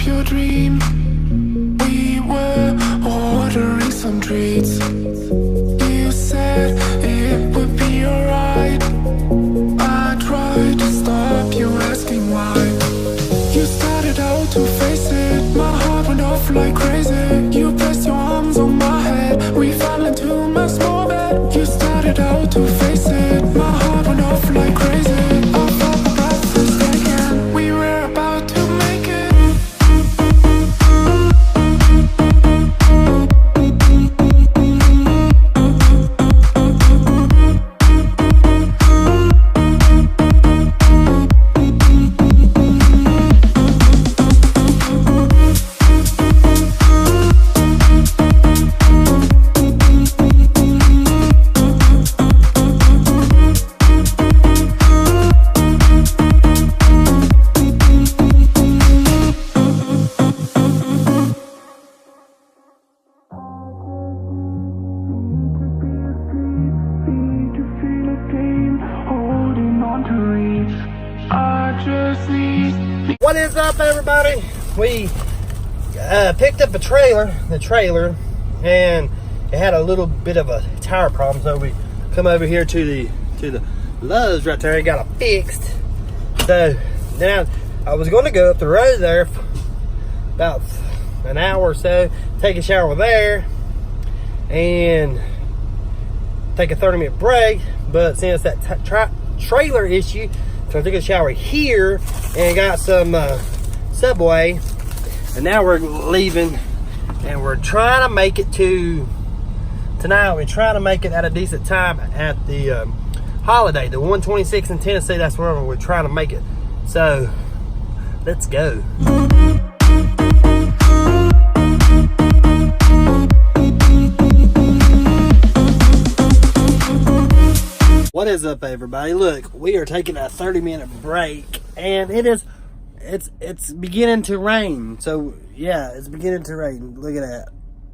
your dream. We were ordering some treats. You said it would be alright. I tried to stop you asking why. You started out to face it. My heart went off like crazy. You pressed your arms on my head. We fell into my small bed. You started out to face it. My heart went off like crazy. I felt my breath first again. We were about to make it. What is up, everybody? We picked up the trailer, and it had a little bit of a tire problem, so we come over here to the Lowe's right there and got it fixed. So now I was going to go up the road there for about an hour or so, take a shower there, and take a 30-minute break. But since that trailer issue, so I took a shower here and got some Subway, and now we're leaving, and we're trying to make it to tonight. We're trying to make it at a decent time at the holiday, the 126 in Tennessee. That's where we're trying to make it. So let's go. What is up, everybody? Look, we are taking a 30-minute break, and it's beginning to rain. So yeah, it's beginning to rain. Look at that.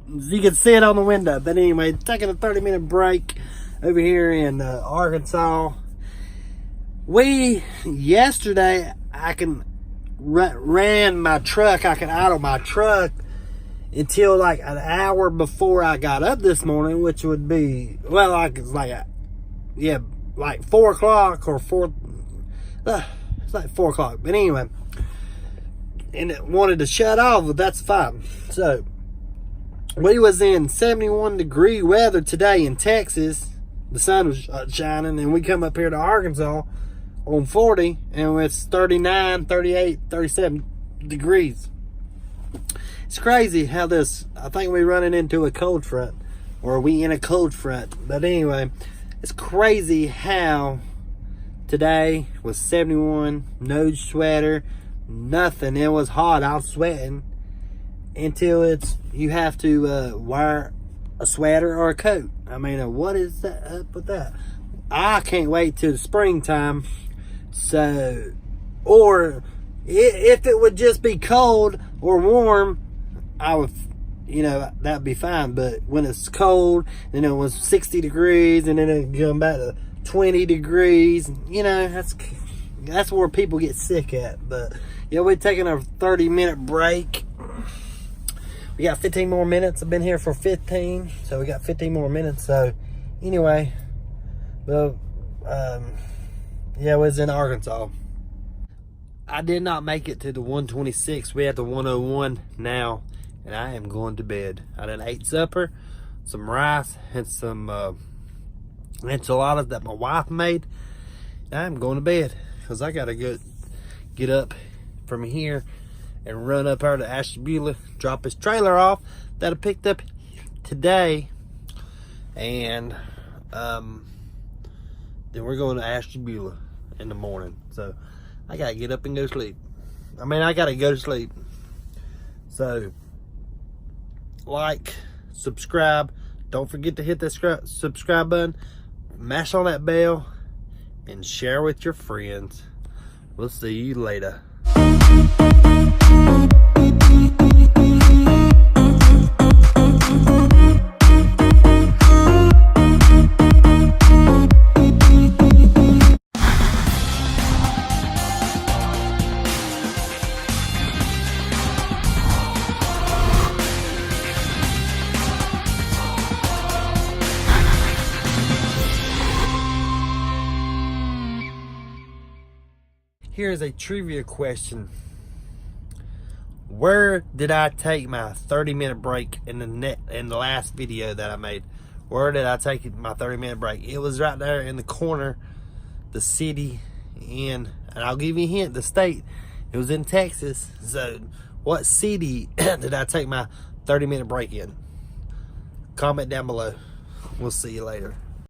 You can see it on the window. But anyway, taking a 30-minute break over here in Arkansas. Yesterday I ran my truck. I could idle my truck until like an hour before I got up this morning, which would be like 4 o'clock or 4. It's like 4 o'clock. But anyway, and it wanted to shut off, but that's fine. So we was in 71-degree weather today in Texas. The sun was shining, and we come up here to Arkansas on 40, and it's 39, 38, 37 degrees. It's crazy how I think we're running into a cold front, or we in a cold front. But anyway, it's crazy how today was 71, no sweater, nothing. It was hot. I was sweating until you have to wear a sweater or a coat. I mean, what is that up with that? I can't wait till the springtime. So, or if it would just be cold or warm, I would, that'd be fine. But when it's cold, and it was 60 degrees, and then it come back to 20 degrees, that's where people get sick at. But yeah, we're taking a 30-minute break. We got 15 more minutes. I've been here for 15, so we got 15 more minutes. So anyway, well, yeah, I was in Arkansas. I did not make it to the 126. We at the 101 now, and I am going to bed. I done ate supper, some rice, and some enchiladas that my wife made. I'm going to bed because I gotta get up from here and run up there to Ashtabula, drop his trailer off that I picked up today, and then we're going to Ashtabula in the morning. So I gotta get up and go to sleep. I gotta go to sleep. So like, subscribe. Don't forget to hit that subscribe button. Mash on that bell and share with your friends. We'll see you later. Here is a trivia question. Where did I take my 30-minute break in the last video that I made? Where did I take my 30-minute break? It was right there in the corner, the city, and I'll give you a hint, the state. It was in Texas. So what city did I take my 30-minute break in? Comment down below. We'll see you later.